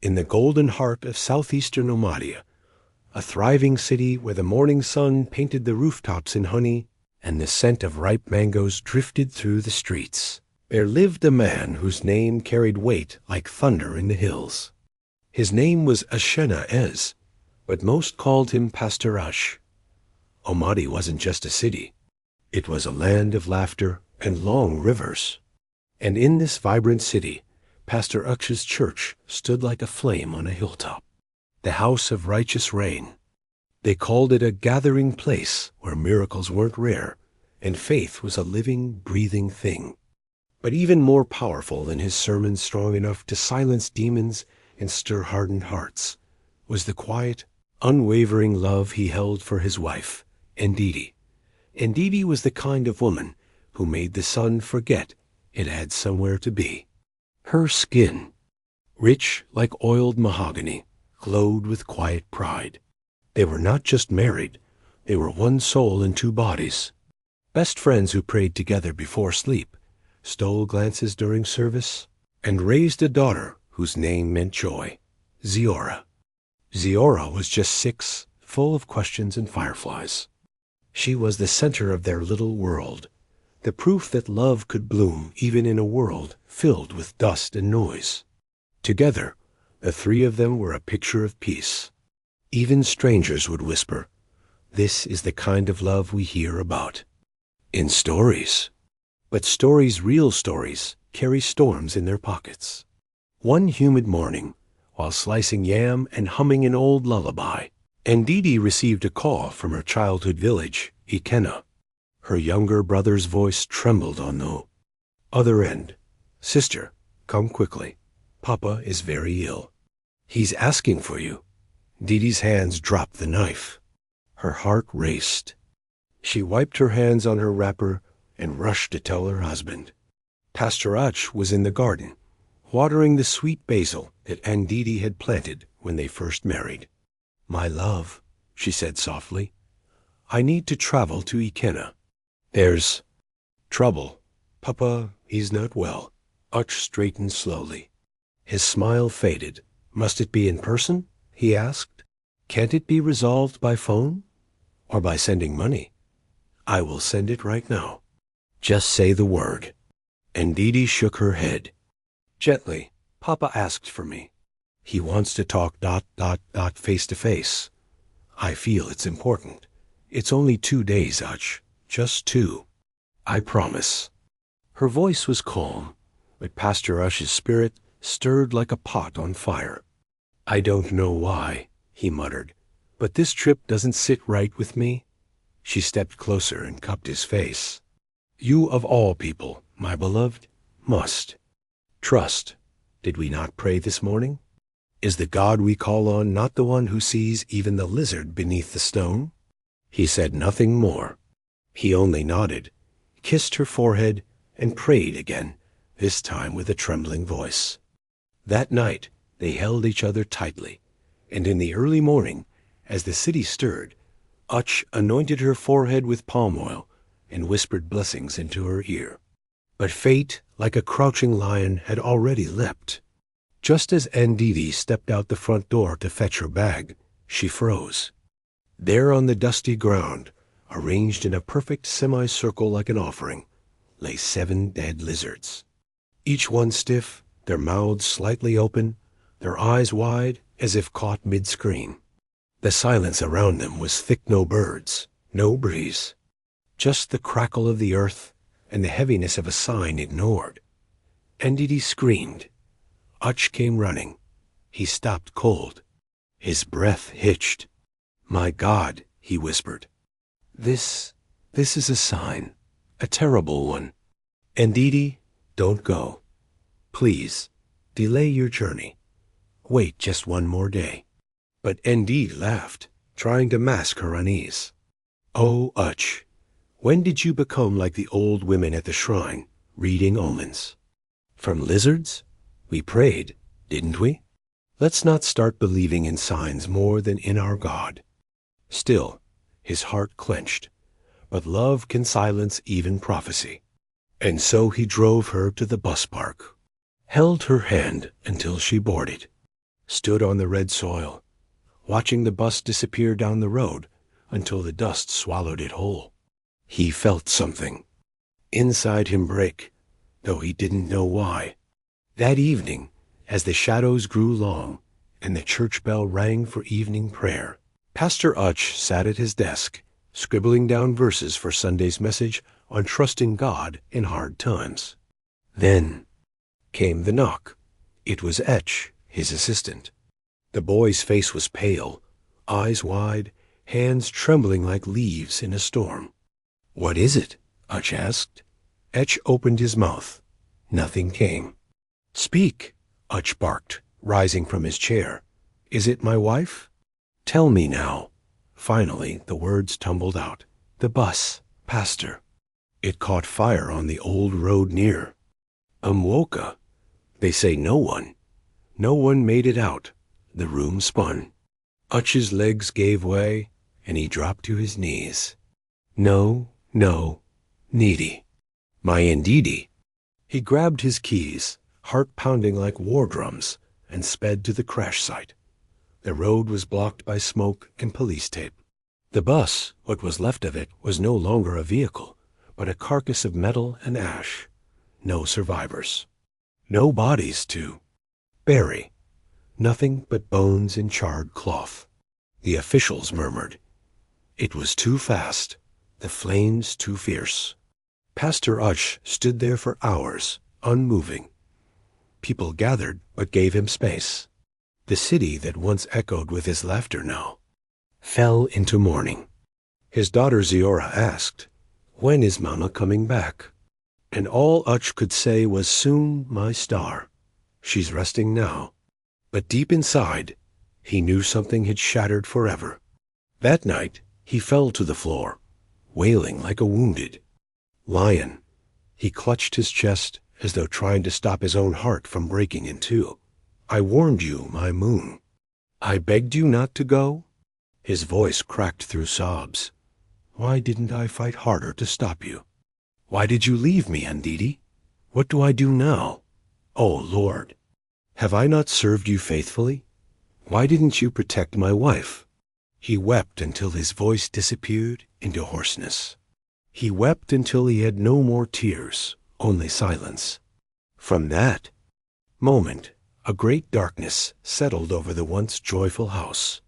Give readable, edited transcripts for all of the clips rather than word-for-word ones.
in the golden heart of southeastern Omahdi, a thriving city where the morning sun painted the rooftops in honey and the scent of ripe mangoes drifted through the streets, there lived a man whose name carried weight like thunder in the hills. His name was Ashena Ez, but most called him Pastor Uche. Omahdi wasn't just a city. It was a land of laughter and long rivers. And in this vibrant city, Pastor Uche's church stood like a flame on a hilltop, the house of righteous rain. They called it a gathering place where miracles weren't rare, and faith was a living, breathing thing. But even more powerful than his sermons strong enough to silence demons and stir hardened hearts was the quiet, unwavering love he held for his wife, Ndidi. Ndidi was the kind of woman who made the sun forget it had somewhere to be. Her skin, rich like oiled mahogany, glowed with quiet pride. They were not just married, they were one soul in two bodies. Best friends who prayed together before sleep, stole glances during service, and raised a daughter whose name meant joy, Ziora. Ziora was just 6, full of questions and fireflies. She was the center of their little world, the proof that love could bloom even in a world filled with dust and noise. Together, the three of them were a picture of peace. Even strangers would whisper, "This is the kind of love we hear about in stories." But stories, real stories, carry storms in their pockets. One humid morning, while slicing yam and humming an old lullaby, Ndidi received a call from her childhood village, Ikena. Her younger brother's voice trembled on the other end. "Sister, come quickly. Papa is very ill. He's asking for you." Ndidi's hands dropped the knife. Her heart raced. She wiped her hands on her wrapper and rushed to tell her husband. Pastor Uche was in the garden, watering the sweet basil that Ndidi had planted when they first married. "My love," she said softly, "I need to travel to Ikena. There's trouble. Papa, he's not well." Uche straightened slowly. His smile faded. "Must it be in person?" he asked. "Can't it be resolved by phone? Or by sending money?" "I will send it right now. Just say the word." Ndidi shook her head. Gently, "Papa asked for me. He wants to talk ... face to face. I feel it's important. It's only 2 days, Uche. Just 2. I promise." Her voice was calm, but Pastor Uche's spirit stirred like a pot on fire. "I don't know why," he muttered, "but this trip doesn't sit right with me." She stepped closer and cupped his face. "You of all people, my beloved, must trust. Did we not pray this morning? Is the God we call on not the one who sees even the lizard beneath the stone?" He said nothing more. He only nodded, kissed her forehead, and prayed again, this time with a trembling voice. That night they held each other tightly, and in the early morning, as the city stirred, Uche anointed her forehead with palm oil and whispered blessings into her ear. But fate, like a crouching lion, had already leapt. Just as Ndidi stepped out the front door to fetch her bag, she froze. There on the dusty ground, arranged in a perfect semicircle like an offering, lay 7 dead lizards. Each one stiff, their mouths slightly open, their eyes wide as if caught mid-scream. The silence around them was thick, no birds, no breeze. Just the crackle of the earth and the heaviness of a sign ignored. Ndidi screamed. Uche came running. He stopped cold. His breath hitched. "My God," he whispered. This is a sign, a terrible one. Ndidi, don't go. Please, delay your journey. Wait just 1 more day." But Ndidi laughed, trying to mask her unease. "Oh, Uche, when did you become like the old women at the shrine, reading omens? From lizards? We prayed, didn't we? Let's not start believing in signs more than in our God." Still, his heart clenched, but love can silence even prophecy. And so he drove her to the bus park, held her hand until she boarded. stood on the red soil, watching the bus disappear down the road until the dust swallowed it whole. He felt something inside him break, though he didn't know why. That evening, as the shadows grew long and the church bell rang for evening prayer, Pastor Uche sat at his desk, scribbling down verses for Sunday's message on trusting God in hard times. Then came the knock. It was Uche, his assistant. The boy's face was pale, eyes wide, hands trembling like leaves in a storm. "What is it?" Uche asked. Uche opened his mouth. Nothing came. "Speak," Uche barked, rising from his chair. "Is it my wife? Tell me now." Finally, the words tumbled out. "The bus, Pastor. It caught fire on the old road near Umwoka. They say no one made it out." The room spun. Uche's legs gave way, and he dropped to his knees. "No, Ndidi. My Ndidi." He grabbed his keys, heart pounding like war drums, and sped to the crash site. The road was blocked by smoke and police tape. The bus, what was left of it, was no longer a vehicle, but a carcass of metal and ash. No survivors. No bodies to bury. Nothing but bones and charred cloth. The officials murmured. It was too fast, the flames too fierce. Pastor Uche stood there for hours, unmoving. People gathered but gave him space. The city that once echoed with his laughter now fell into mourning. His daughter Ziora asked, "When is Mama coming back?" And all Uche could say was, "Soon, my star. She's resting now." But deep inside, he knew something had shattered forever. That night, he fell to the floor, wailing like a wounded lion. He clutched his chest as though trying to stop his own heart from breaking in two. "I warned you, my moon. I begged you not to go." His voice cracked through sobs. "Why didn't I fight harder to stop you? Why did you leave me, Ndidi? What do I do now? Oh, Lord, have I not served you faithfully? Why didn't you protect my wife?" He wept until his voice disappeared into hoarseness. He wept until he had no more tears, only silence. From that moment, a great darkness settled over the once joyful house.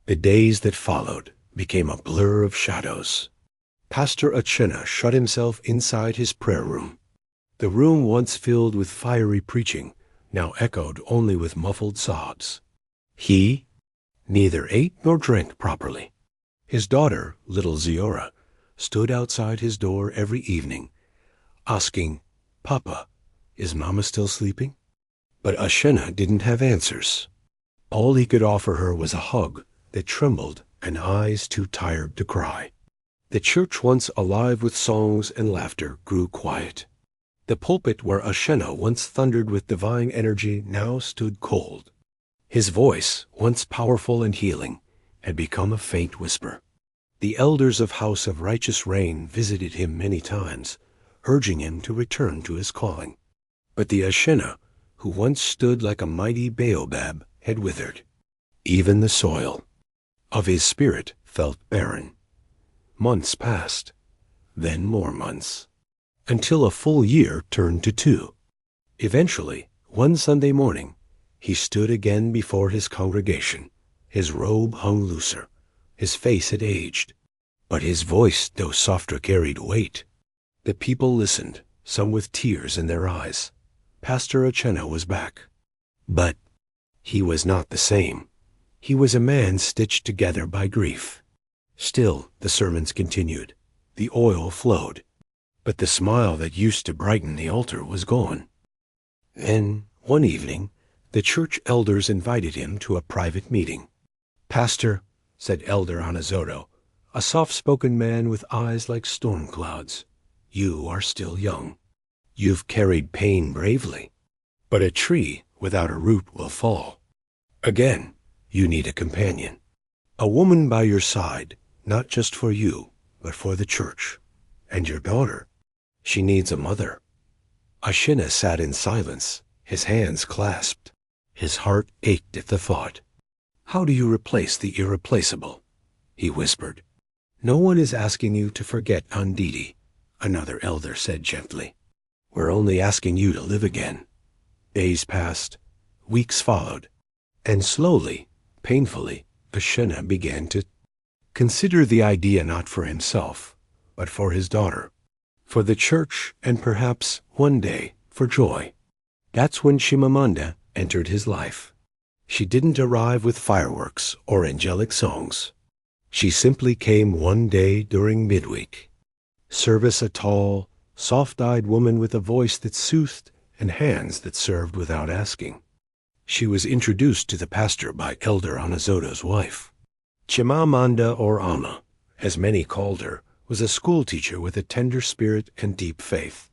The days that followed became a blur of shadows. Pastor Uche shut himself inside his prayer room. The room once filled with fiery preaching now echoed only with muffled sobs. He neither ate nor drank properly. His daughter, little Ziora, stood outside his door every evening, asking, "Papa, is Mama still sleeping?" But Uche didn't have answers. All he could offer her was a hug that trembled and eyes too tired to cry. The church, once alive with songs and laughter, grew quiet. The pulpit where Uche once thundered with divine energy now stood cold. His voice, once powerful and healing, had become a faint whisper. The elders of House of Righteous Reign visited him many times, urging him to return to his calling. But the Uche, who once stood like a mighty baobab, had withered. Even the soil of his spirit felt barren. Months passed, then more months, until a full year turned to 2. Eventually, one Sunday morning, he stood again before his congregation. His robe hung looser. His face had aged, but his voice, though softer, carried weight. The people listened, some with tears in their eyes. Pastor Uche was back. But he was not the same. He was a man stitched together by grief. Still, the sermons continued. The oil flowed. But the smile that used to brighten the altar was gone. Then, one evening, the church elders invited him to a private meeting. "Pastor," said Elder Anazoro, a soft-spoken man with eyes like storm clouds, "you are still young. You've carried pain bravely. But a tree without a root will fall. Again, you need a companion. A woman by your side, not just for you, but for the church. And your daughter, she needs a mother." Uche sat in silence, his hands clasped. His heart ached at the thought. "How do you replace the irreplaceable?" he whispered. "No one is asking you to forget Ndidi," another elder said gently. "We're only asking you to live again." Days passed, weeks followed, and slowly, painfully, Ashena began to consider the idea not for himself, but for his daughter, for the church, and perhaps, one day, for Joy. That's when Chimamanda entered his life. She didn't arrive with fireworks or angelic songs. She simply came one day during midweek. Service a tall, soft-eyed woman with a voice that soothed and hands that served without asking. She was introduced to the pastor by Elder Anazoto's wife. Chimamanda, or Ama, as many called her, was a schoolteacher with a tender spirit and deep faith.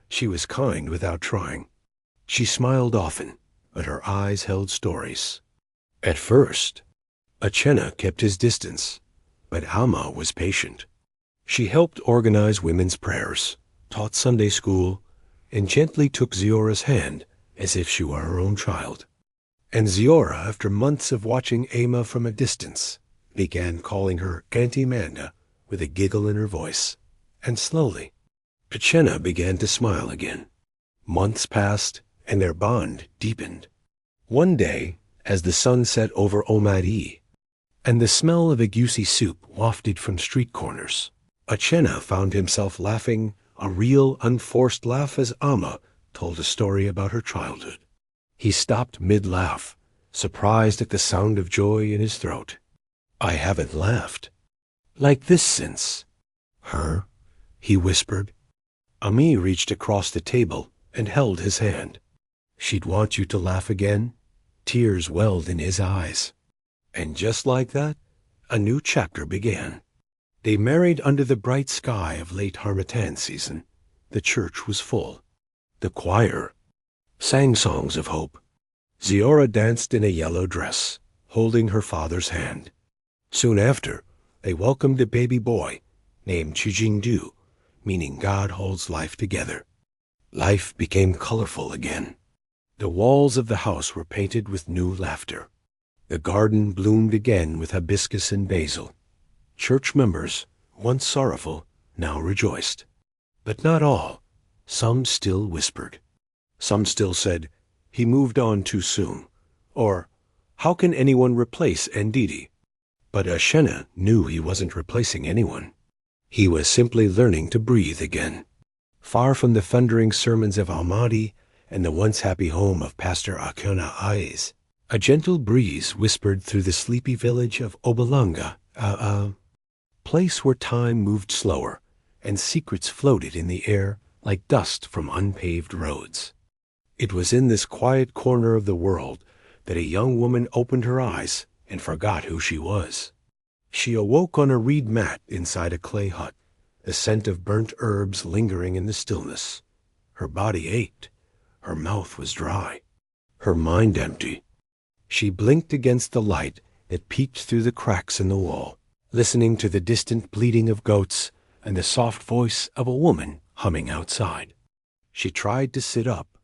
She was kind without trying. She smiled often, but her eyes held stories. At first, Achena kept his distance, but Ama was patient. She helped organize women's prayers, taught Sunday school, and gently took Ziora's hand as if she were her own child. And Ziora, after months of watching Ama from a distance, began calling her Auntie Manda with a giggle in her voice, and slowly, Achena began to smile again. Months passed, and their bond deepened. One day, as the sun set over Omahdi, and the smell of egusi soup wafted from street corners, Achena found himself laughing, a real, unforced laugh as Ama told a story about her childhood. He stopped mid-laugh, surprised at the sound of joy in his throat. "I haven't laughed like this since." "Her?" he whispered. Ami reached across the table and held his hand. "She'd want you to laugh again?" Tears welled in his eyes. And just like that, a new chapter began. They married under the bright sky of late Harmattan season. The church was full. The choir sang songs of hope. Ziora danced in a yellow dress, holding her father's hand. Soon after, they welcomed a baby boy named Chijingdu, meaning God holds life together. Life became colorful again. The walls of the house were painted with new laughter. The garden bloomed again with hibiscus and basil. Church members, once sorrowful, now rejoiced. But not all. Some still whispered. Some still said, "He moved on too soon," or "How can anyone replace Ndidi?" But Ashena knew he wasn't replacing anyone. He was simply learning to breathe again. Far from the thundering sermons of Omahdi and the once happy home of Pastor Akona Aiz, a gentle breeze whispered through the sleepy village of Obalanga, a place where time moved slower and secrets floated in the air like dust from unpaved roads. It was in this quiet corner of the world that a young woman opened her eyes and forgot who she was. She awoke on a reed mat inside a clay hut, the scent of burnt herbs lingering in the stillness. Her body ached. Her mouth was dry. Her mind empty. She blinked against the light that peeked through the cracks in the wall, listening to the distant bleating of goats and the soft voice of a woman humming outside. She tried to sit up.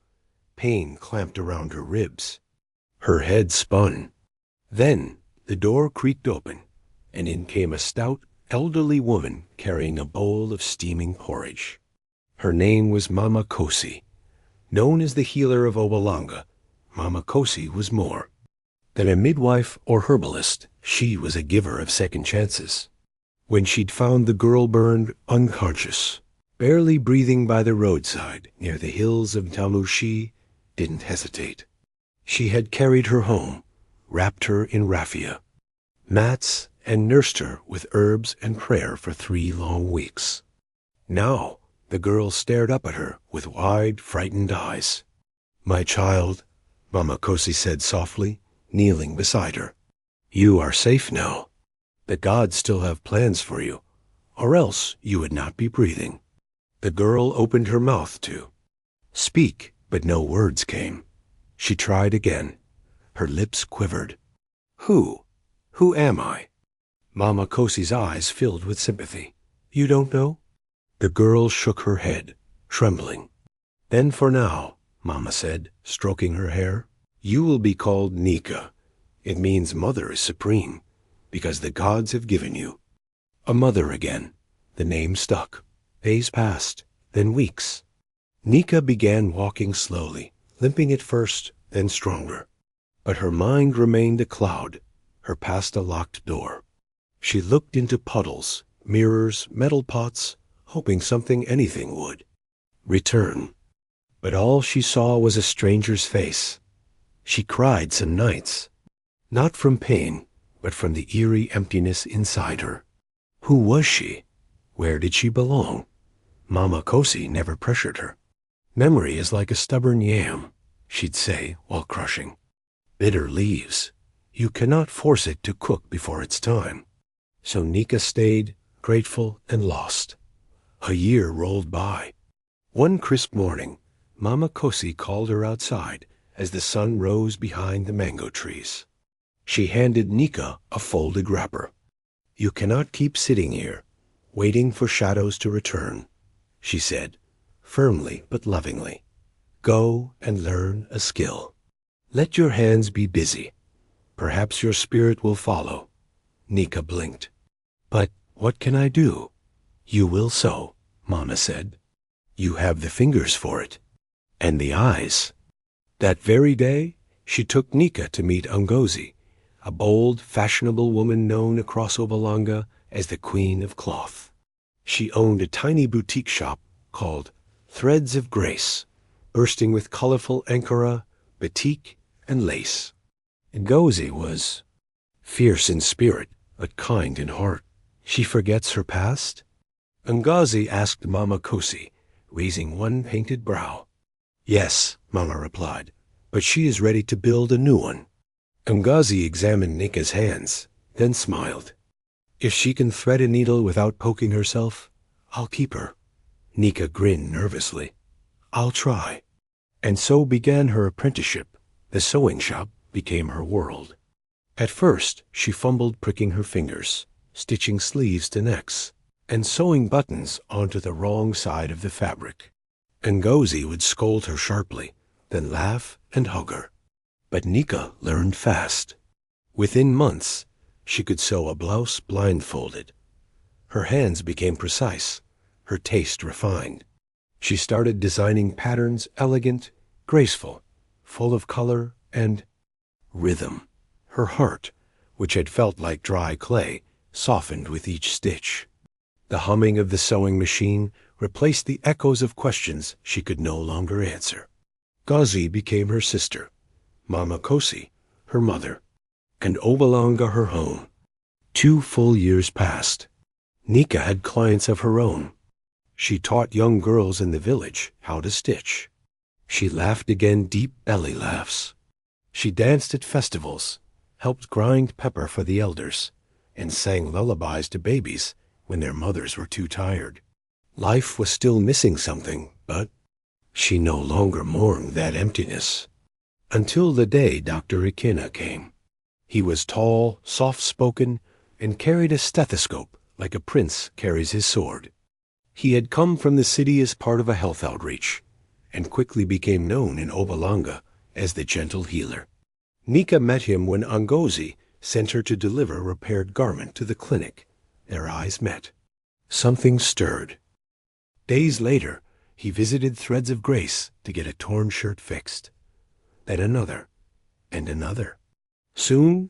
Pain clamped around her ribs. Her head spun. Then the door creaked open, and in came a stout, elderly woman carrying a bowl of steaming porridge. Her name was Mama Kosi. Known as the healer of Obalanga, Mama Kosi was more than a midwife or herbalist. She was a giver of second chances. When she'd found the girl burned unconscious, barely breathing by the roadside near the hills of Tamushi, didn't hesitate. She had carried her home, wrapped her in raffia, mats, and nursed her with herbs and prayer for 3 long weeks. Now the girl stared up at her with wide, frightened eyes. "My child," Mama Kosi said softly, kneeling beside her, "you are safe now. The gods still have plans for you, or else you would not be breathing." The girl opened her mouth to speak, but no words came. She tried again. Her lips quivered. Who am I?" Mama Kosi's eyes filled with sympathy. "You don't know?" The girl shook her head, trembling. "Then for now," Mama said, stroking her hair, You will be called Nika. It means Mother is supreme, because the gods have given you. A mother again. The name stuck. Days passed, then weeks. Nika began walking slowly, limping at first, then stronger. But her mind remained a cloud, her past a locked door. She looked into puddles, mirrors, metal pots, hoping anything would return. But all she saw was a stranger's face. She cried some nights, not from pain, but from the eerie emptiness inside her. Who was she? Where did she belong? Mama Kosi never pressured her. Memory is like a stubborn yam, she'd say while crushing. Bitter leaves. You cannot force it to cook before its time. So Nika stayed, grateful and lost. A year rolled by. One crisp morning, Mama Kosi called her outside as the sun rose behind the mango trees. She handed Nika a folded wrapper. You cannot keep sitting here, waiting for shadows to return, she said, firmly but lovingly. Go and learn a skill. Let your hands be busy. Perhaps your spirit will follow. Nika blinked. But what can I do? You will sew, Mama said. You have the fingers for it. And the eyes. That very day, she took Nika to meet Ngozi, a bold, fashionable woman known across Obalanga as the Queen of Cloth. She owned a tiny boutique shop called Threads of Grace, bursting with colorful ankara, batik, and lace. Ngozi was fierce in spirit, but kind in heart. She forgets her past? Ngozi asked Mama Kosi, raising one painted brow. Yes, Mama replied, but she is ready to build a new one. Ngozi examined Nika's hands, then smiled. If she can thread a needle without poking herself, I'll keep her. Nika grinned nervously. I'll try. And so began her apprenticeship. The sewing shop became her world. At first, she fumbled pricking her fingers, stitching sleeves to necks, and sewing buttons onto the wrong side of the fabric. Ngozi would scold her sharply, then laugh and hug her. But Nika learned fast. Within months, she could sew a blouse blindfolded. Her hands became precise, her taste refined. She started designing patterns elegant, graceful, full of color and rhythm. Her heart, which had felt like dry clay, softened with each stitch. The humming of the sewing machine replaced the echoes of questions she could no longer answer. Ngozi became her sister, Mama Kosi, her mother, and Obalanga her home. 2 full years passed. Nika had clients of her own. She taught young girls in the village how to stitch. She laughed again deep belly laughs. She danced at festivals, helped grind pepper for the elders, and sang lullabies to babies when their mothers were too tired. Life was still missing something, but she no longer mourned that emptiness. Until the day Dr. Ikena came. He was tall, soft-spoken, and carried a stethoscope like a prince carries his sword. He had come from the city as part of a health outreach, and quickly became known in Obalanga as the gentle healer. Nika met him when Ngozi sent her to deliver a repaired garment to the clinic. Their eyes met. Something stirred. Days later, he visited Threads of Grace to get a torn shirt fixed. Then another, and another. Soon,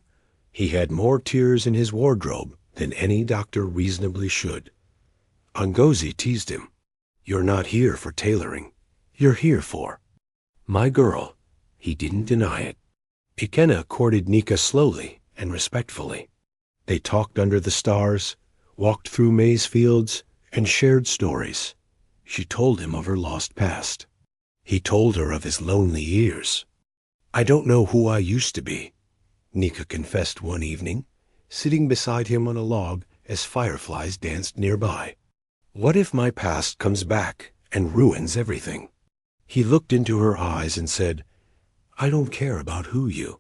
he had more tears in his wardrobe than any doctor reasonably should. Ngozi teased him. You're not here for tailoring. You're here for my girl. He didn't deny it. Ikena courted Nika slowly and respectfully. They talked under the stars, walked through maize fields, and shared stories. She told him of her lost past. He told her of his lonely years. I don't know who I used to be, Nika confessed one evening, sitting beside him on a log as fireflies danced nearby. What if my past comes back and ruins everything? He looked into her eyes and said, I don't care about who you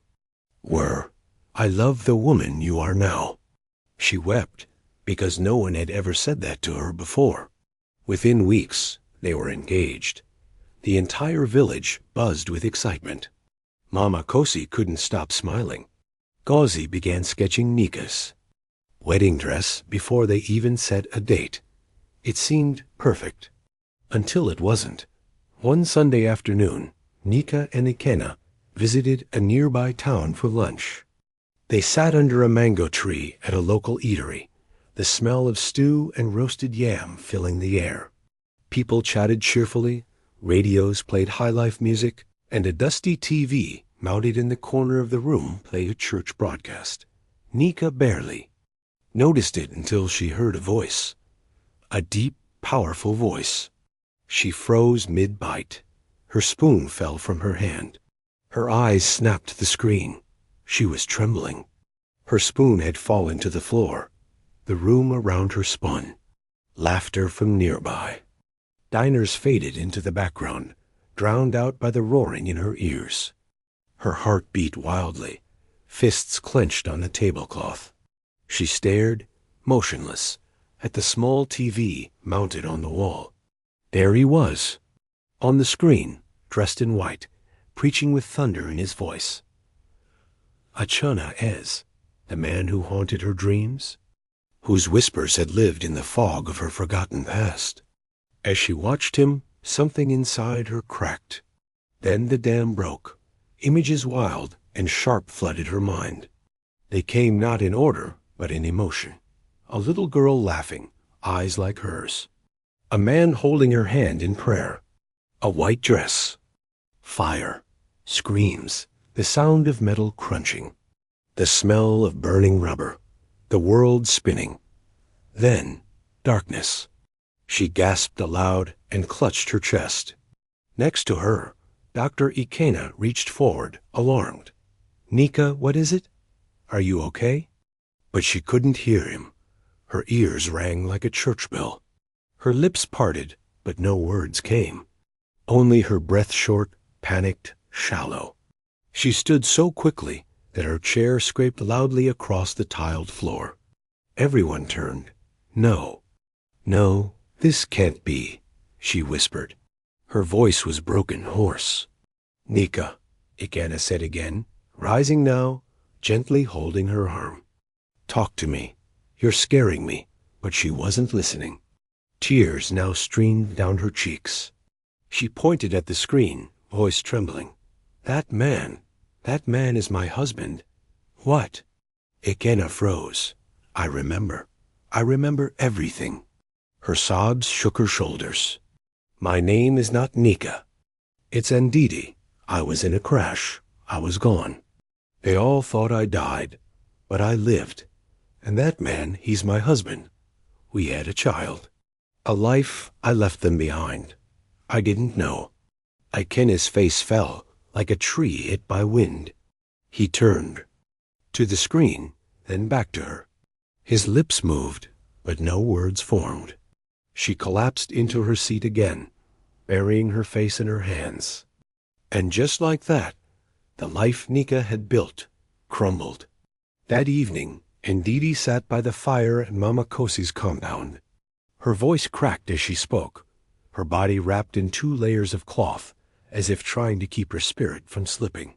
were. I love the woman you are now. She wept because no one had ever said that to her before. Within weeks, they were engaged. The entire village buzzed with excitement. Mama Kosi couldn't stop smiling. Gauzy began sketching Nika's wedding dress before they even set a date. It seemed perfect. Until it wasn't. One Sunday afternoon, Nika and Ikena visited a nearby town for lunch. They sat under a mango tree at a local eatery, the smell of stew and roasted yam filling the air. People chatted cheerfully, radios played high-life music, and a dusty TV mounted in the corner of the room played a church broadcast. Nika barely noticed it until she heard a voice. A deep, powerful voice. She froze mid-bite. Her spoon fell from her hand. Her eyes snapped the screen. She was trembling. Her spoon had fallen to the floor. The room around her spun. Laughter from nearby. Diners faded into the background, drowned out by the roaring in her ears. Her heart beat wildly, fists clenched on the tablecloth. She stared, motionless, at the small TV mounted on the wall. There he was, on the screen, dressed in white, preaching with thunder in his voice. Achana Ez, the man who haunted her dreams, whose whispers had lived in the fog of her forgotten past. As she watched him, something inside her cracked. Then the dam broke. Images wild and sharp flooded her mind. They came not in order, but in emotion. A little girl laughing, eyes like hers. A man holding her hand in prayer. A white dress. Fire. Screams. The sound of metal crunching. The smell of burning rubber. The world spinning. Then, darkness. She gasped aloud and clutched her chest. Next to her, Dr. Ikena reached forward, alarmed. "Nika, what is it? Are you okay?" But she couldn't hear him. Her ears rang like a church bell. Her lips parted, but no words came. Only her breath short, panicked, shallow. She stood so quickly that her chair scraped loudly across the tiled floor. Everyone turned. "No, no, this can't be," she whispered. Her voice was broken, hoarse. "Nika," Ikena said again, rising now, gently holding her arm. "Talk to me. You're scaring me." But she wasn't listening. Tears now streamed down her cheeks. She pointed at the screen, voice trembling. That man is my husband." "What?" Ikena froze. I remember everything." Her sobs shook her shoulders. "My name is not Nika. It's Ndidi. I was in a crash. I was gone. They all thought I died, but I lived. And that man, he's my husband. We had a child. A life I left them behind. I didn't know." Ikena's face fell like a tree hit by wind. He turned to the screen, then back to her. His lips moved, but no words formed. She collapsed into her seat again, burying her face in her hands. And just like that, the life Nika had built crumbled. That evening, Ndidi sat by the fire at Mama Kosi's compound. Her voice cracked as she spoke, her body wrapped in 2 layers of cloth, as if trying to keep her spirit from slipping.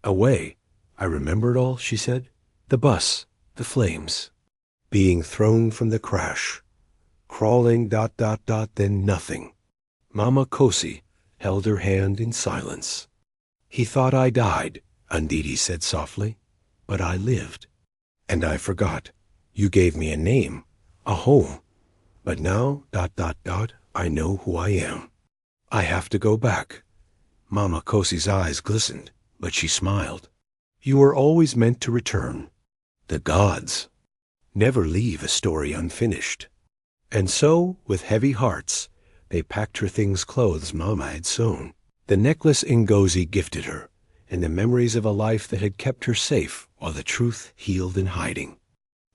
"Away. I remember it all," she said. "The bus, the flames, being thrown from the crash, crawling ... then nothing." Mama Kosi held her hand in silence. "He thought I died," Ndidi said softly, "but I lived. And I forgot. You gave me a name, a home. But now ... I know who I am. I have to go back." Mama Kosi's eyes glistened, but she smiled. "You were always meant to return. The gods never leave a story unfinished." And so, with heavy hearts, they packed her things clothes Mama had sewn, the necklace Ngozi gifted her, and the memories of a life that had kept her safe while the truth healed in hiding.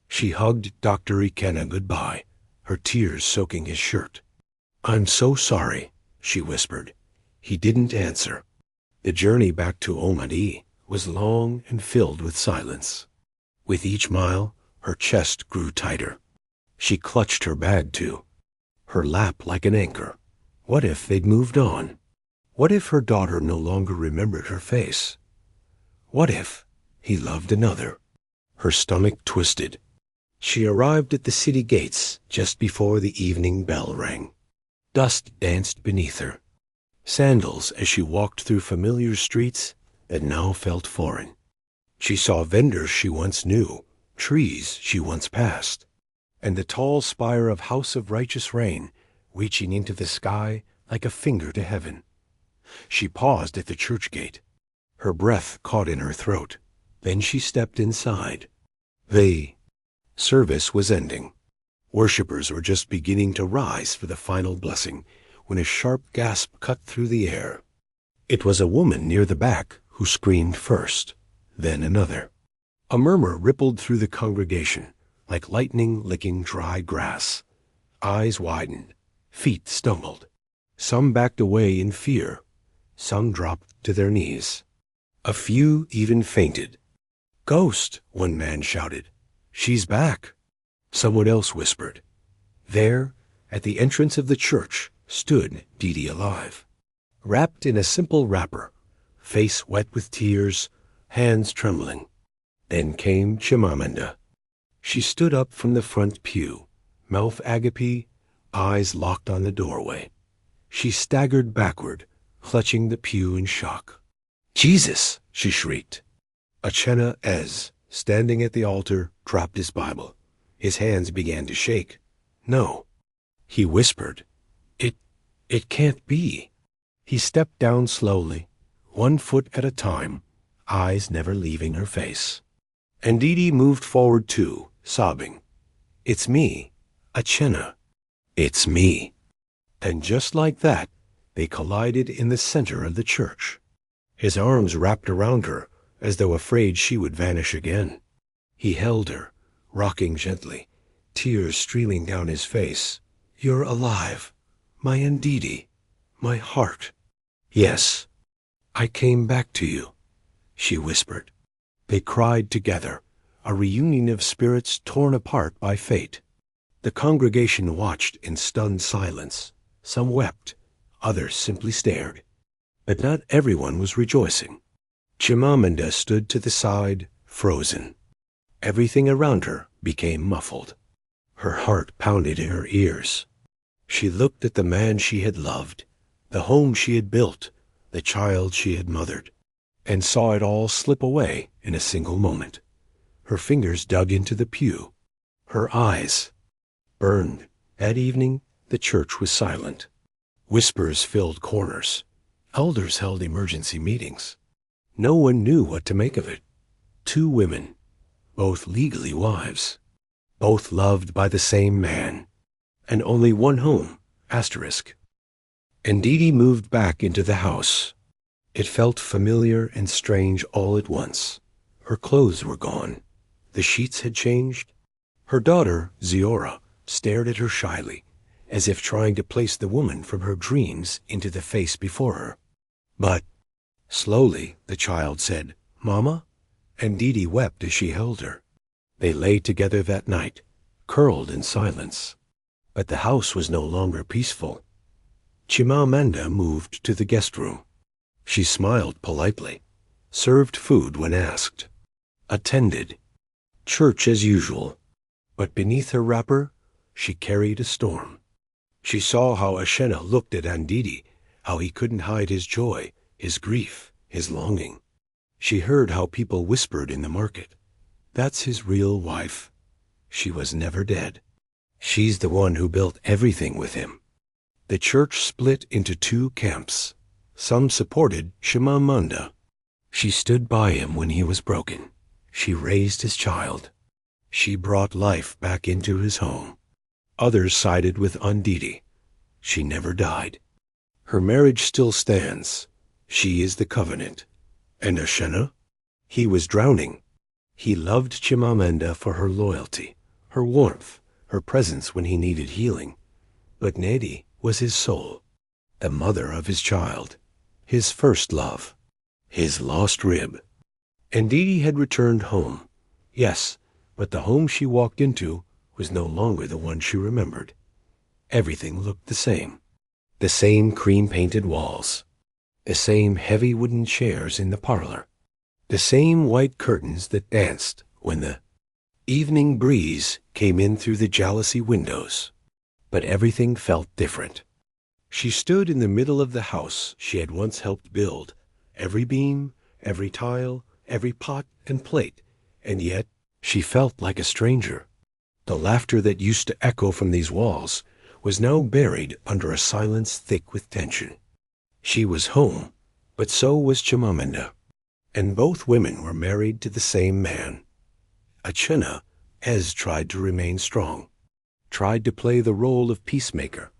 She hugged Dr. Ikena goodbye, her tears soaking his shirt. "I'm so sorry," she whispered. He didn't answer. The journey back to Omahdi was long and filled with silence. With each mile, her chest grew tighter. She clutched her bag too, her lap like an anchor. What if they'd moved on? What if her daughter no longer remembered her face? What if he loved another? Her stomach twisted. She arrived at the city gates just before the evening bell rang. Dust danced beneath her. Sandals as she walked through familiar streets that now felt foreign. She saw vendors she once knew, trees she once passed, and the tall spire of House of Righteous Rain reaching into the sky like a finger to heaven. She paused at the church gate. Her breath caught in her throat. Then she stepped inside. The service was ending. Worshippers were just beginning to rise for the final blessing when a sharp gasp cut through the air. It was a woman near the back who screamed first, then another. A murmur rippled through the congregation, like lightning licking dry grass. Eyes widened, feet stumbled. Some backed away in fear. Some dropped to their knees. A few even fainted. "Ghost," one man shouted. "She's back." Someone else whispered. There, at the entrance of the church, stood Ndidi alive, wrapped in a simple wrapper, face wet with tears, hands trembling. Then came Chimamanda. She stood up from the front pew, mouth agape, eyes locked on the doorway. She staggered backward, clutching the pew in shock. "Jesus!" she shrieked. Achena Ez, standing at the altar, dropped his Bible. His hands began to shake. "No." He whispered, It can't be." He stepped down slowly, 1 foot at a time, eyes never leaving her face. And Ndidi moved forward too, sobbing. "It's me, Achena. It's me." And just like that, they collided in the center of the church. His arms wrapped around her, as though afraid she would vanish again. He held her, rocking gently, tears streaming down his face. "You're alive, my Ndidi, my heart." "Yes, I came back to you," she whispered. They cried together, a reunion of spirits torn apart by fate. The congregation watched in stunned silence. Some wept, others simply stared. But not everyone was rejoicing. Chimamanda stood to the side, frozen. Everything around her became muffled. Her heart pounded in her ears. She looked at the man she had loved, the home she had built, the child she had mothered, and saw it all slip away in a single moment. Her fingers dug into the pew. Her eyes burned. That evening, the church was silent. Whispers filled corners. Elders held emergency meetings. No one knew what to make of it. 2 women, both legally wives, both loved by the same man, and only one home, asterisk. Ndidi moved back into the house. It felt familiar and strange all at once. Her clothes were gone. The sheets had changed. Her daughter, Ziora, stared at her shyly, as if trying to place the woman from her dreams into the face before her. But slowly the child said, "Mama?" and Ndidi wept as she held her. They lay together that night, curled in silence. But the house was no longer peaceful. Chimamanda moved to the guest room. She smiled politely, served food when asked, attended, church as usual. But beneath her wrapper, she carried a storm. She saw how Achena looked at Ndidi, how he couldn't hide his joy, his grief, his longing. She heard how people whispered in the market, "That's his real wife. She was never dead. She's the one who built everything with him." The church split into 2 camps. Some supported Chimamanda. She stood by him when he was broken. She raised his child. She brought life back into his home. Others sided with Ndidi. She never died. Her marriage still stands. She is the covenant. And Achena? He was drowning. He loved Chimamanda for her loyalty, her warmth, her presence when he needed healing. But Ndidi was his soul, the mother of his child, his first love, his lost rib. Ndidi had returned home. Yes, but the home she walked into was no longer the one she remembered. Everything looked the same cream-painted walls, the same heavy wooden chairs in the parlor, The same white curtains that danced when the evening breeze came in through the jalousie windows. But everything felt different. She stood in the middle of the house she had once helped build, every beam, every tile, every pot and plate, and yet she felt like a stranger. The laughter that used to echo from these walls was now buried under a silence thick with tension. She was home, but so was Chimamanda, and both women were married to the same man. Achena, Ez tried to remain strong, tried to play the role of peacemaker,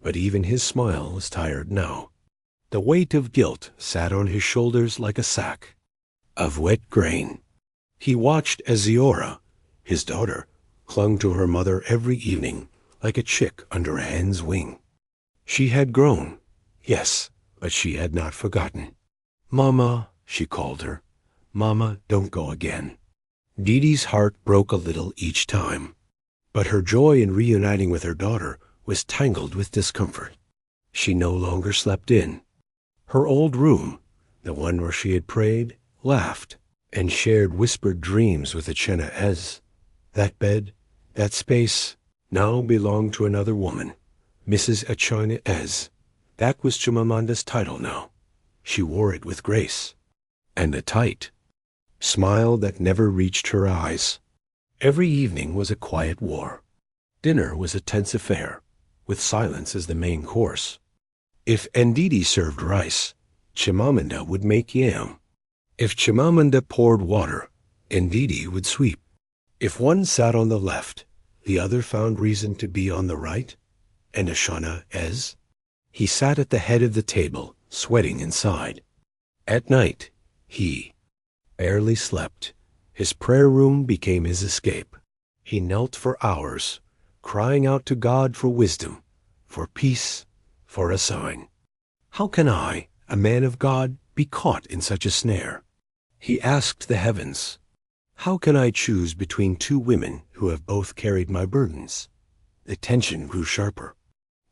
but even his smile was tired now. The weight of guilt sat on his shoulders like a sack of wet grain. He watched as Ziora, his daughter, clung to her mother every evening like a chick under a hen's wing. She had grown, yes, but she had not forgotten. "Mama," she called her. "Mama, don't go again." Ndidi's heart broke a little each time, but her joy in reuniting with her daughter was tangled with discomfort. She no longer slept in. Her old room, the one where she had prayed, laughed, and shared whispered dreams with Achena Ez. That bed, that space, now belonged to another woman, Mrs. Achena Ez. That was Chimamanda's title now. She wore it with grace, and a tight smile that never reached her eyes. Every evening was a quiet war. Dinner was a tense affair, with silence as the main course. If Ndidi served rice, Chimamanda would make yam. If Chimamanda poured water, Ndidi would sweep. If one sat on the left, the other found reason to be on the right. And Achena Ez? He sat at the head of the table, sweating inside. At night, he barely slept. His prayer room became his escape. He knelt for hours, crying out to God for wisdom, for peace, for a sign. How can I, a man of God, be caught in such a snare? He asked the heavens, how can I choose between two women who have both carried my burdens? The tension grew sharper.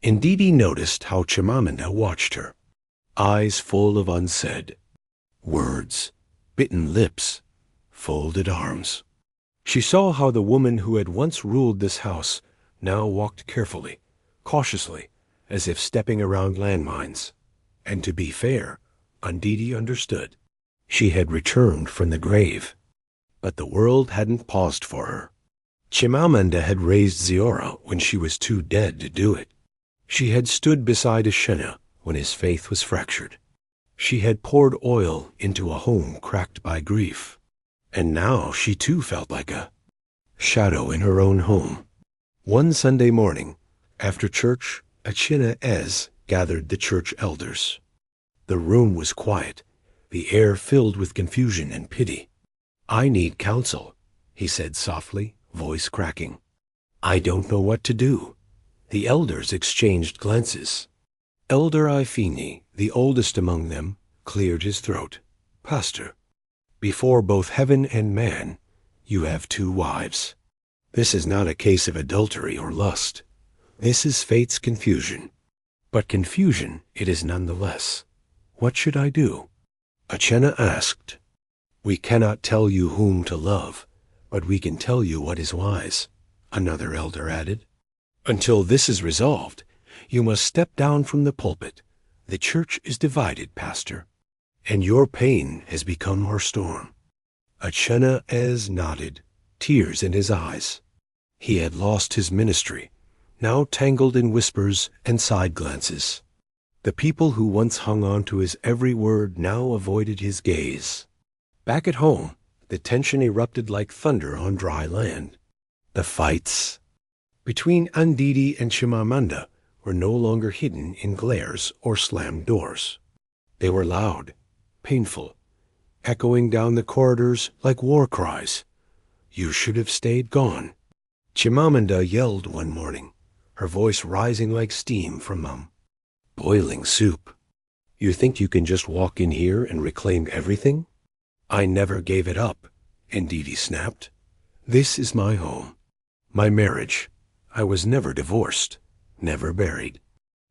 Ndidi noticed how Chimamanda watched her, eyes full of unsaid words, bitten lips, folded arms. She saw how the woman who had once ruled this house now walked carefully, cautiously, as if stepping around landmines. And to be fair, Ndidi understood. She had returned from the grave, but the world hadn't paused for her. Chimamanda had raised Ziora when she was too dead to do it. She had stood beside Achena when his faith was fractured. She had poured oil into a home cracked by grief. And now she too felt like a shadow in her own home. One Sunday morning, after church, Achena Ez gathered the church elders. The room was quiet, the air filled with confusion and pity. "I need counsel," he said softly, voice cracking. "I don't know what to do." The elders exchanged glances. Elder Ifini, the oldest among them, cleared his throat. "Pastor, before both heaven and man, you have two wives. This is not a case of adultery or lust. This is fate's confusion. But confusion it is nonetheless. What should I do?" Achena asked. "We cannot tell you whom to love, but we can tell you what is wise," another elder added. "Until this is resolved, you must step down from the pulpit. The church is divided, Pastor, and your pain has become her storm." Achena Ez nodded, tears in his eyes. He had lost his ministry, now tangled in whispers and side glances. The people who once hung on to his every word now avoided his gaze. Back at home, the tension erupted like thunder on dry land. The fights between Ndidi and Chimamanda were no longer hidden in glares or slammed doors. They were loud, painful, echoing down the corridors like war cries. "You should have stayed gone." Chimamanda yelled one morning, her voice rising like steam from boiling soup. "You think you can just walk in here and reclaim everything?" "I never gave it up," Ndidi snapped. "This is my home, my marriage. I was never divorced, never buried.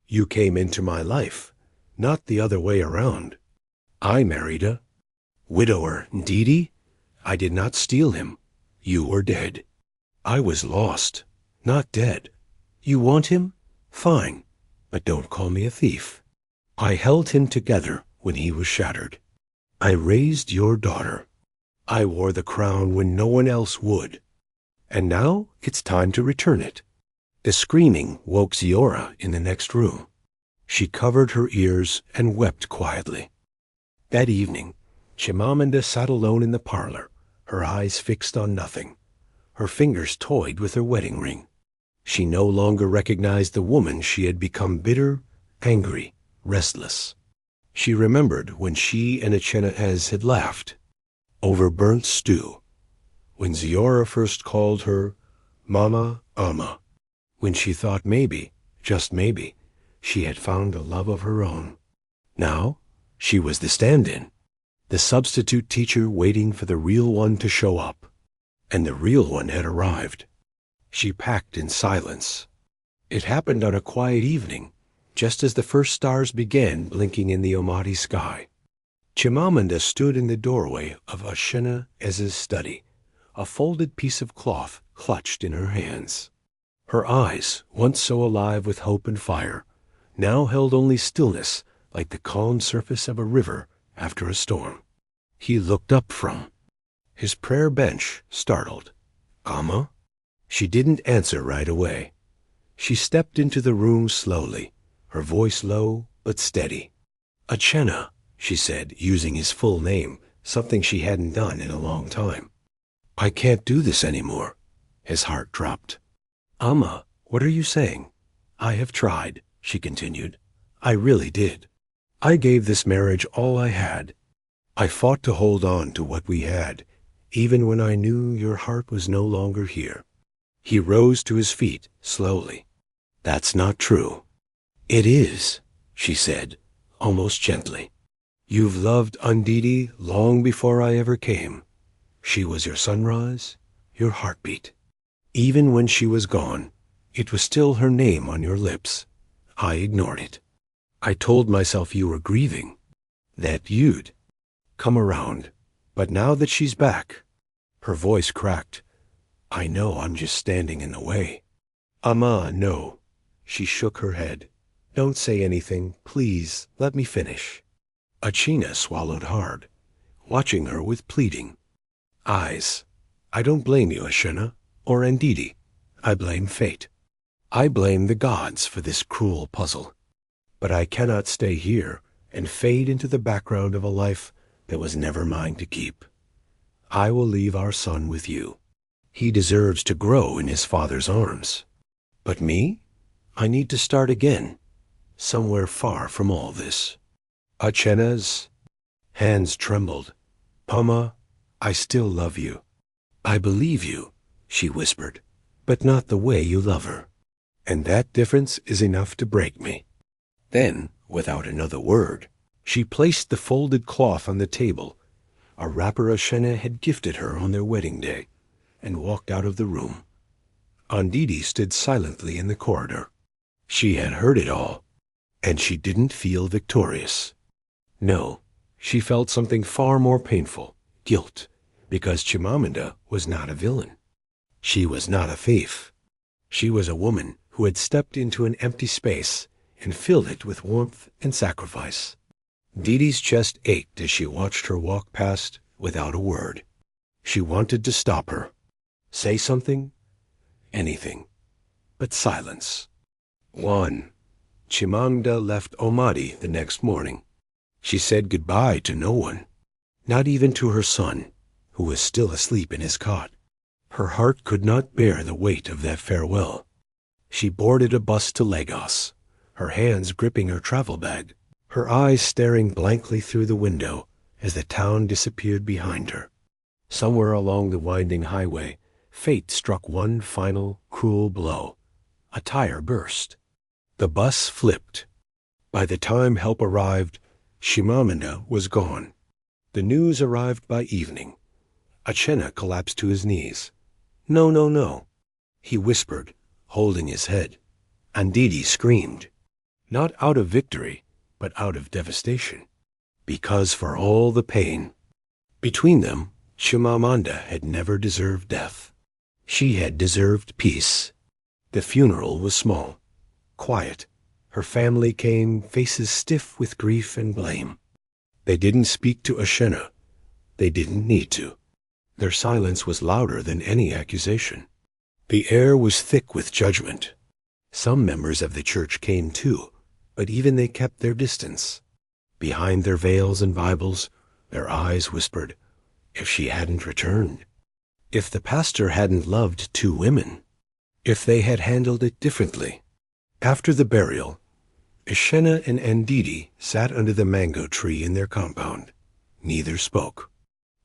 You came into my life, not the other way around. I married her. Widower Ndidi, I did not steal him. You were dead. I was lost, not dead. You want him? Fine, but don't call me a thief. I held him together when he was shattered. I raised your daughter. I wore the crown when no one else would. And now it's time to return it. The screaming woke Ziora in the next room. She covered her ears and wept quietly. That evening, Chimamanda sat alone in the parlor, her eyes fixed on nothing. Her fingers toyed with her wedding ring. She no longer recognized the woman she had become bitter, angry, restless. She remembered when she and Echenez had laughed over burnt stew, when Ziora first called her Mama Ama, when she thought maybe, just maybe, she had found a love of her own. Now, she was the stand-in, the substitute teacher waiting for the real one to show up. And the real one had arrived. She packed in silence. It happened on a quiet evening, just as the first stars began blinking in the Omahdi sky. Chimamanda stood in the doorway of Echenez's study, a folded piece of cloth clutched in her hands. Her eyes, once so alive with hope and fire, now held only stillness like the calm surface of a river after a storm. He looked up from his prayer bench, startled. Amma? She didn't answer right away. She stepped into the room slowly, her voice low but steady. Echenez, she said, using his full name, something she hadn't done in a long time. I can't do this anymore. His heart dropped. Amma, what are you saying? I have tried, she continued. I really did. I gave this marriage all I had. I fought to hold on to what we had, even when I knew your heart was no longer here. He rose to his feet slowly. That's not true. It is, she said, almost gently. You've loved Ndidi long before I ever came. She was your sunrise, your heartbeat. Even when she was gone, it was still her name on your lips. I ignored it. I told myself you were grieving, that you'd come around. But now that she's back, her voice cracked. I know I'm just standing in the way. Amma, no. She shook her head. Don't say anything, please, let me finish. Echenez swallowed hard, watching her with pleading eyes. I don't blame you, Echenez, or Ndidi. I blame fate. I blame the gods for this cruel puzzle. But I cannot stay here and fade into the background of a life that was never mine to keep. I will leave our son with you. He deserves to grow in his father's arms. But me? I need to start again, somewhere far from all this. Echenez, hands trembled. Pama, I still love you. I believe you, she whispered, but not the way you love her. And that difference is enough to break me. Then, without another word, she placed the folded cloth on the table, a wrapper Echenez had gifted her on their wedding day, and walked out of the room. Ndidi stood silently in the corridor. She had heard it all, and she didn't feel victorious. No, she felt something far more painful, guilt, because Chimamanda was not a villain. She was not a thief. She was a woman who had stepped into an empty space and filled it with warmth and sacrifice. Ndidi's chest ached as she watched her walk past without a word. She wanted to stop her. Say something? Anything. But silence. 1. Chimamanda left Omahdi the next morning. She said goodbye to no one, not even to her son, who was still asleep in his cot. Her heart could not bear the weight of that farewell. She boarded a bus to Lagos, her hands gripping her travel bag, her eyes staring blankly through the window as the town disappeared behind her. Somewhere along the winding highway, fate struck one final, cruel blow. A tire burst. The bus flipped. By the time help arrived, Chimamanda was gone. The news arrived by evening. Echenez collapsed to his knees. No, no, no, he whispered, holding his head. Ndidi screamed, not out of victory, but out of devastation. Because for all the pain, Between them, Chimamanda had never deserved death. She had deserved peace. The funeral was small, quiet. Her family came, faces stiff with grief and blame. They didn't speak to Ashena. They didn't need to. Their silence was louder than any accusation. The air was thick with judgment. Some members of the church came too, but even they kept their distance. Behind their veils and Bibles, their eyes whispered, if she hadn't returned, if the pastor hadn't loved two women, if they had handled it differently. After the burial, Ashena and Ndidi sat under the mango tree in their compound. Neither spoke.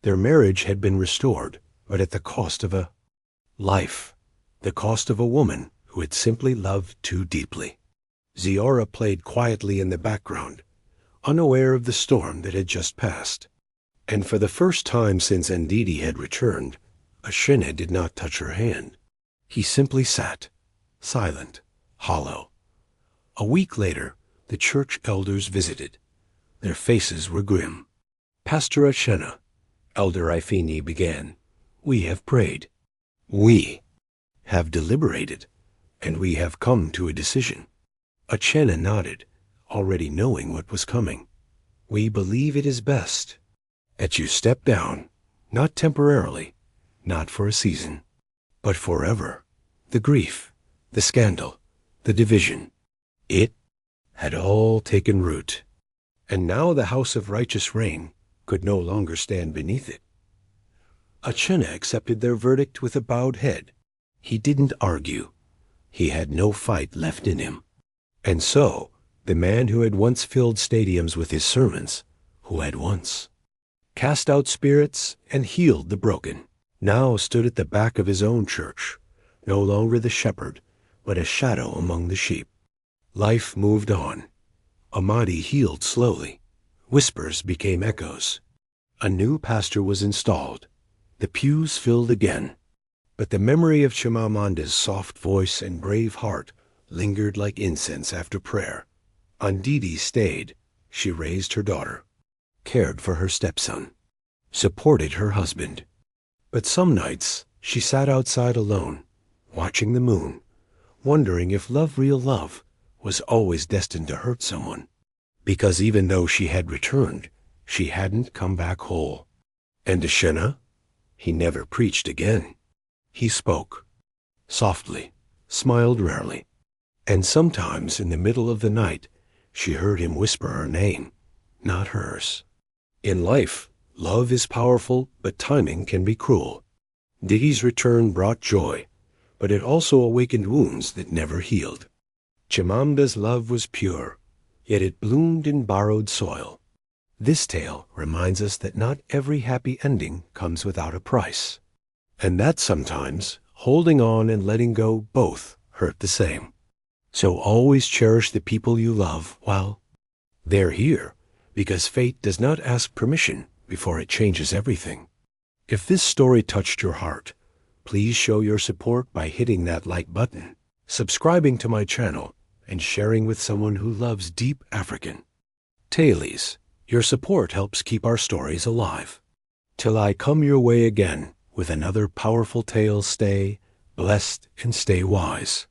Their marriage had been restored, but at the cost of a life, the cost of a woman who had simply loved too deeply. Ziora played quietly in the background, unaware of the storm that had just passed. And for the first time since Ndidi had returned, Ashena did not touch her hand. He simply sat, silent, hollow. A week later, the church elders visited. Their faces were grim. Pastor Ashena, Elder Ifini began, we have prayed. We have deliberated, and we have come to a decision. Ashena nodded, already knowing what was coming. We believe it is best that you step down, not temporarily, not for a season, but forever. The grief, the scandal, the division, it had all taken root. And now the house of righteous reign could no longer stand beneath it. Ashena accepted their verdict with a bowed head. He didn't argue. He had no fight left in him. And so, the man who had once filled stadiums with his sermons, who had once cast out spirits and healed the broken, now stood at the back of his own church, no longer the shepherd, but a shadow among the sheep. Life moved on. Omahdi healed slowly. Whispers became echoes. A new pastor was installed. The pews filled again. But the memory of Chimamanda's soft voice and brave heart lingered like incense after prayer. Ndidi stayed. She raised her daughter, cared for her stepson, supported her husband. But some nights she sat outside alone, watching the moon, wondering if love, real love, was always destined to hurt someone. Because even though she had returned, she hadn't come back whole. And Ashena? He never preached again. He spoke, softly, smiled rarely, and sometimes in the middle of the night she heard him whisper her name, not hers. In life, love is powerful, but timing can be cruel. Ndidi's return brought joy, but it also awakened wounds that never healed. Chimamanda's love was pure, yet it bloomed in borrowed soil. This tale reminds us that not every happy ending comes without a price, and that sometimes holding on and letting go both hurt the same. So always cherish the people you love while they're here, because fate does not ask permission before it changes everything. If this story touched your heart, please show your support by hitting that like button, subscribing to my channel, and sharing with someone who loves deep African tales. Your support helps keep our stories alive. Till I come your way again with another powerful tale, stay blessed and stay wise.